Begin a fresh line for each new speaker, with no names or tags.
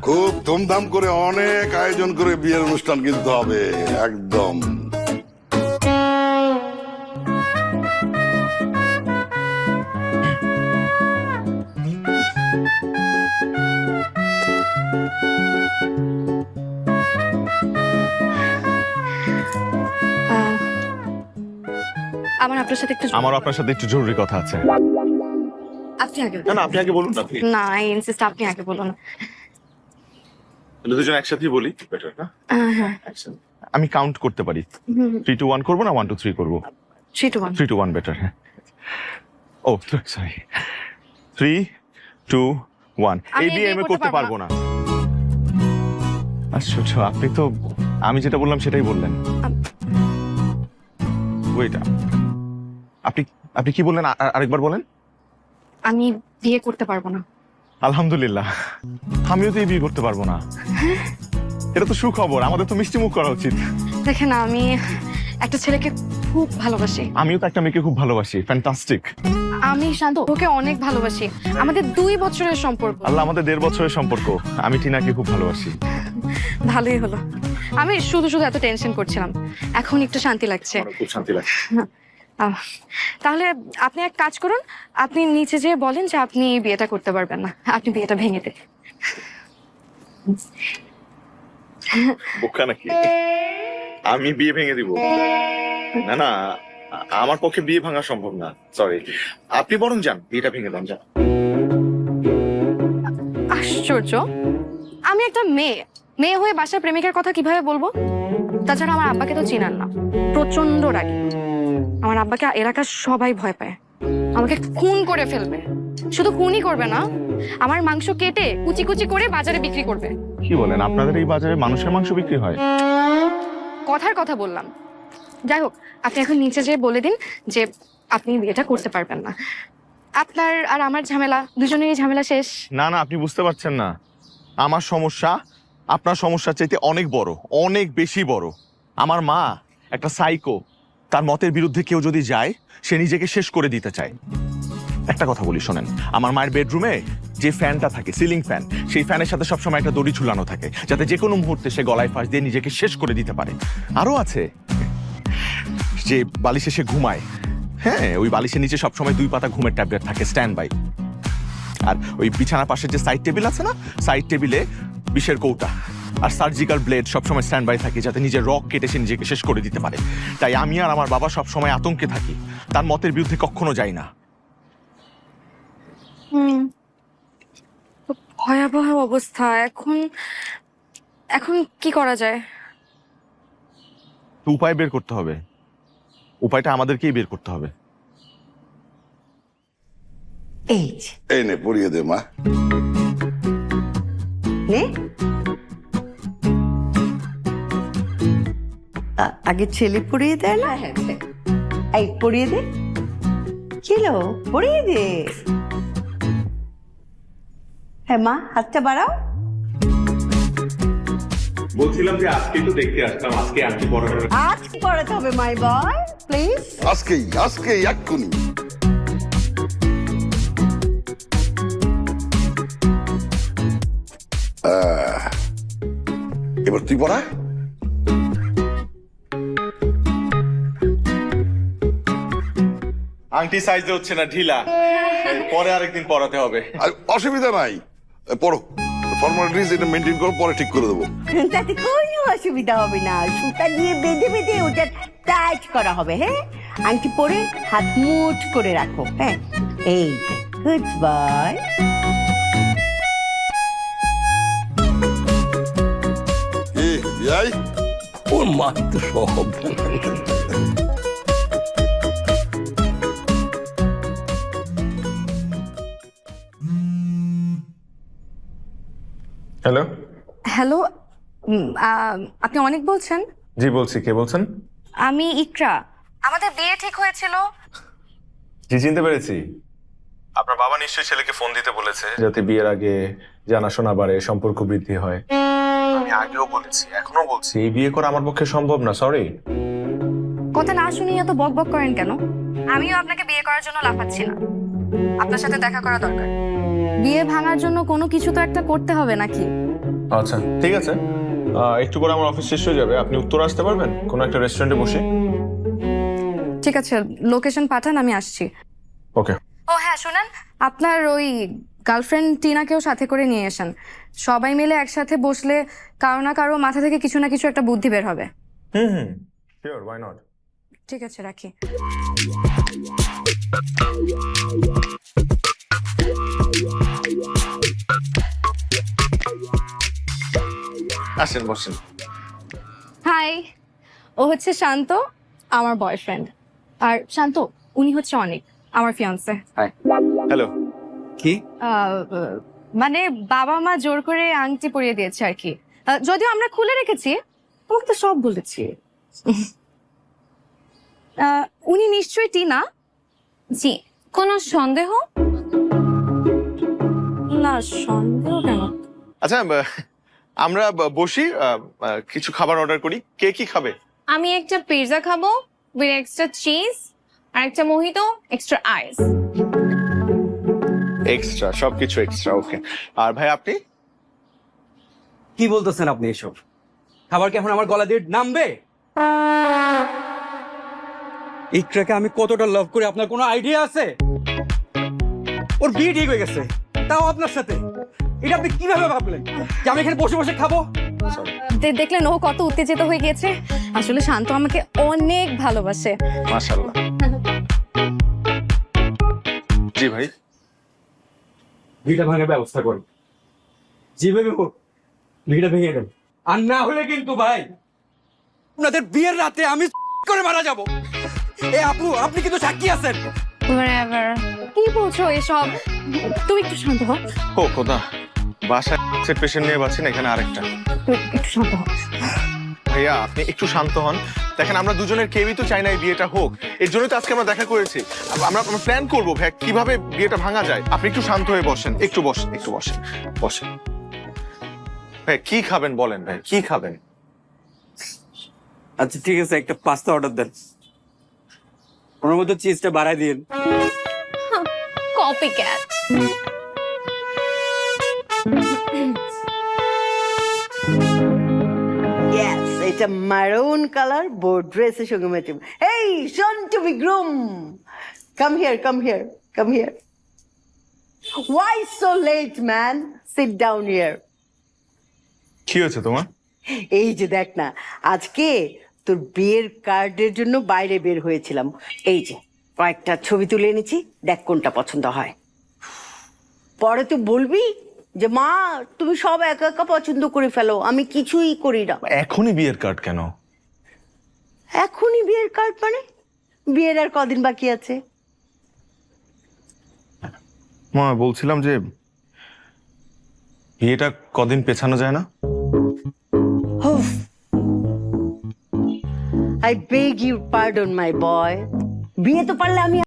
খুব ধুমধাম করে অনেক আয়োজন করে বিয়ের অনুষ্ঠান কিন্তু হবে একদম।
আমার আপনার সাথে একটু
আমার আপনার সাথে একটু জরুরি কথা আছে।
আপনি আগে
না আপনি আগে বলুন না।
না আই ইনসিস্ট আপনি আগে বলুন।
দুজন একসাথেই বলি, বেটার না?
হ্যাঁ
আমি কাউন্ট করতে পারি। 3 to 1 করবো না 1 to 3 করবো?
3 to 1
3 to 1 বেটার। হ্যাঁ ও সরি, 3 2 1। এই বিয়ে আমি করতে পারবো না। আশ্চর্য, আপনি তো আমি যেটা বললাম সেটাই বললেন। ওয়েট, আপনি আপনি কি বললেন? আরেকবার বলেন।
আমি বিয়ে করতে পারবো না।
আলহামদুলিল্লাহ, আমিও তো এই বিয়ে করতে পারবো না। এটা তো সুখবর, আমাদের তো মিষ্টি মুখ করা উচিত।
দেখেন আমি একটা ছেলেকে খুব ভালোবাসি।
আমিও তো একটা মেয়েকে খুব ভালোবাসি। ফ্যান্টাস্টিক।
আমি শান্ত ওকে অনেক ভালোবাসি। আমাদের 2 বছরের সম্পর্ক।
আল্লাহ, আমাদের 1.5 বছরের সম্পর্ক। আমি টিনাকে খুব ভালোবাসি।
ভালোই হলো। আমি শুধু শুধু এত টেনশন করছিলাম, এখন একটু শান্তি লাগছে।
খুব শান্তি লাগছে।
তাহলে আপনি এক কাজ করুন, আপনি নিচে যেয়ে বলেন যে আপনি বিয়েটা করতে পারবেন না, আপনি বিয়েটা ভেঙে দেন।
বোকা নাকি? আমি বিয়ে ভেঙে দিব? না না, আমার পক্ষে বিয়ে ভাঙা সম্ভব না। সরি, আপনি বরং যান, বিয়েটা ভেঙে দেন। যান।
আশ্চর্য, আমি একটা মেয়ে হয়ে বাসার প্রেমিকার কথা কিভাবে বলবো? তাছাড়া আমার আব্বাকে তো চিনান না, প্রচন্ড রাগী। আমার আব্বাকে এলাকার সবাই ভয় পায়, আমাকে খুন করে ফেলবে। শুধু খুনই করবে না, আমার মাংস কেটে কুচি কুচি করে বাজারে বিক্রি করবে।
কি বলেন? আপনাদের এই বাজারে মানুষের মাংস বিক্রি হয়?
কথার কথা বললাম। যাই হোক, আপনি এখন নিচে যেয়ে বলে দিন যে আপনি বিয়েটা করতে পারবেন না। আপনার আর আমার ঝামেলা, দুজনেরই ঝামেলা শেষ।
না না, আপনি বুঝতে পারছেন না। আমার সমস্যা আপনার সমস্যার চাইতে অনেক বড়, অনেক বেশি বড়। আমার মা একটা সাইকো। তার মতের বিরুদ্ধে কেউ যদি যায়, সে নিজেকে শেষ করে দিতে চায়। একটা কথা বলি শোনেন, আমার মায়ের বেডরুমে যে ফ্যানটা থাকে, সিলিং ফ্যান, সেই ফ্যানের সাথে সবসময় একটা দড়ি ঝুলানো থাকে, যাতে যে কোনো মুহূর্তে সে গলায় ফাঁস দিয়ে নিজেকে শেষ করে দিতে পারে। আরো আছে যে বালিশে সে ঘুমায়, হ্যাঁ, ওই বালিশের নিচে সবসময় 2 পাতা ঘুমের ট্যাবলেট থাকে স্ট্যান্ড বাই। আর ওই বিছানার পাশে যে সাইড টেবিল আছে না, সাইড টেবিলে বিষের কৌটা আর সার্জিক্যাল ব্লেড সবসময় স্ট্যান্ড বাই থাকে, যাতে নিজের রক কেটে সে নিজেকে শেষ করে দিতে পারে। তাই আমি আর আমার বাবা সবসময় আতঙ্কে থাকি, তার মতের বিরুদ্ধে কখনো যাই না।
ভয়াবহ অবস্থা। এখন কি করা যায়?
তো উপায় বের করতে হবে। উপায়টা আমাদেরকেই বের করতে হবে।
এই
এই নে পড়িয়ে দে মা।
নে আগে ছেলে পড়িয়ে দেয় না? এই পড়িয়ে দে। কিলো পড়িয়ে দে। হ্যাঁ মা, হাতটা বাড়াও।
বলছিলাম যে আজকে তো দেখতে আসলাম, আজকে আন্টি পড়াবে।
আজকে পড়াতে হবে মাই বয়, প্লিজ।
আজকেই এক্ষুনি। এবার তুই পড়া।
আংটি সাইজে হচ্ছে না, ঢিলা। পরে আরেকদিন পড়াতে হবে।
আর অসুবিধা নাই, পড়ো। ফর্মালিটিস এটা মেনটেন করো, পরে ঠিক করে দেবো।
তাতে কোনো অসুবিধা হবে না, সুতা দিয়ে বেঁধে বেঁধে ওটা টাইট করা হবে। হ্যাঁ, আংটি পরে হাত মুঠ করে রাখো। হ্যাঁ, এই গুড বয়।
যাই
ওর মা তো সব।
হ্যালো।
হ্যালো, আপনি অনেক বলছেন?
জি বলছি, কে বলছেন?
আমি ইকরা। আমাদের বিয়ে ঠিক হয়েছিল।
জি চিনতে পেরেছি। আপনার বাবা নিশ্চয়ই ছেলেকে ফোন দিতে বলেছে, যাতে বিয়ের আগে জানাশোনা বাড়ে, সম্পর্ক বৃদ্ধি হয়। আমি আগেও বলেছি, এখনো বলছি, এই বিয়ে করা আমার পক্ষে সম্ভব না। সরি।
কথা না শুনিয়ে এত বক বক করেন কেন? আমিও আপনাকে বিয়ে করার জন্য লাফাচ্ছি না, আপনার সাথে দেখা করা দরকার। বিয়ে ভাঙার জন্য কোনো কিছু তো একটা করতে হবে নাকি?
আচ্ছা ঠিক আছে, একটু পরে আমার অফিস শেষ হয়ে যাবে, আপনি উত্তর আসতে পারবেন কোনো একটা রেস্টুরেন্টে বসে?
ঠিক আছে, লোকেশন পাঠান, আমি আসছি।
ওকে।
ও হ্যাঁ শুনেন, আপনার ওই গার্লফ্রেন্ড টিনাকেও সাথে করে নিয়ে আসেন। সবাই মিলে একসাথে বসলে কারো না কারো মাথা থেকে কিছু না কিছু একটা বুদ্ধি বের হবে।
হুম, শিওর, ওয়াই নট।
ঠিক আছে, রাখি।
আসেন বসেন।
হাই, ও হচ্ছে শান্ত, আমার বয়ফ্রেন্ড। আর শান্ত, উনি হচ্ছে অনিক, আমার ফিয়ান্সে।
হ্যালো।
কি?
মানে বাবা মা জোর করে আংটি পরিয়ে দিয়েছে আর কি। যদিও আমরা খুলে রেখেছি, ওকে তো সব বলেছি। উনি নিশ্চয়ই টিনা? জি। কোনো সন্দেহ? না, সন্দেহ কেন?
আচ্ছা, আমরা বসি, কিছু খাবার অর্ডার করি। কে কি খাবে?
আমি একটা পিৎজা খাবো উইথ এক্সট্রা চিজ আর একটা মোহিতো এক্সট্রা আইস।
এক্সট্রা, সবকিছু এক্সট্রা, ওকে। আর ভাই আপনি?
কি বলতেছেন আপনি এসব? খাবার কি এখন আমার গলা দিয়ে নামবে? ইকরাকে আমি কতটা লাভ করি আপনার কোনো আইডিয়া আছে? ওর বিয়ে ঠিক হয়ে গেছে, তাও আপনার সাথে। এটা আপনি কিভাবে ভাবলেন যে আমি এখানে বসে বসে খাবো?
দেখলেন ও কত উত্তেজিত হয়ে গেছে। আসলে শান্ত আমাকে অনেক ভালোবাসে।
মাশাআল্লাহ। জি ভাই।
বিয়েটা ভাঙার ব্যবস্থা করুন, যেভাবে হোক বিয়েটা ভেঙে দেন। আর না হলে কিন্তু ভাই আপনাদের বিয়ের রাতে আমি করে মারা যাব। এ আপু, আপনি কিন্তু সাক্ষী আছেন।
কি বলছো এসব? তুমি একটু শান্ত হও।
ও খোদা, বাসায় পেশেন্ট নিয়ে বাঁচছেন, এখানে আরেকটা।
তুই একটু শান্ত হও।
ভাইয়া আপনি একটু শান্ত হন। দেখেন আমরা দুজনের কেউই তো চাই না এই বিয়েটা হোক, এর জন্যই তো আজকে আমরা দেখা করেছি। আমরা প্ল্যান করবো ভাইয়া কিভাবে বিয়েটা ভাঙা যায়। আপনি একটু শান্ত হয়ে বসেন, একটু বসেন, একটু বসেন, বসেন। ভাই কি খাবেন বলেন, ভাই কি খাবেন?
আচ্ছা ঠিক আছে, একটা পাস্তা অর্ডার দেন, ওর মধ্যে চিজটা বাড়াই দিন।
Copy cat.
ইয়েস, এটা মারুন কালার বোর্ড ড্রেসের সঙ্গে ম্যাচ। এই শোন to be groom, come here, come here, come here. Why so late, man? Sit down here.
কি হয়েছে তোমার?
এই যে দেখ না, আজকে তোর বিয়ের কার্ডের জন্য বাইরে বের হয়েছিলাম। এই যে কয়েকটা ছবি তুলে এনেছি, দেখ কোনটা পছন্দ হয়। পরে তুই বলবি যে মা তুমি সব একা একা পছন্দ করে ফেলো, আমি কিছুই করি না।
এখনই বিয়ের কার্ড কেন?
এখনই বিয়ের কার্ড মানে? বিয়ের আর কদিন বাকি আছে?
মা বলছিলাম যে বিয়েটা কদিন পেছানো যায় না?
I beg your pardon, my boy. বিয়ে তো পারলে আমি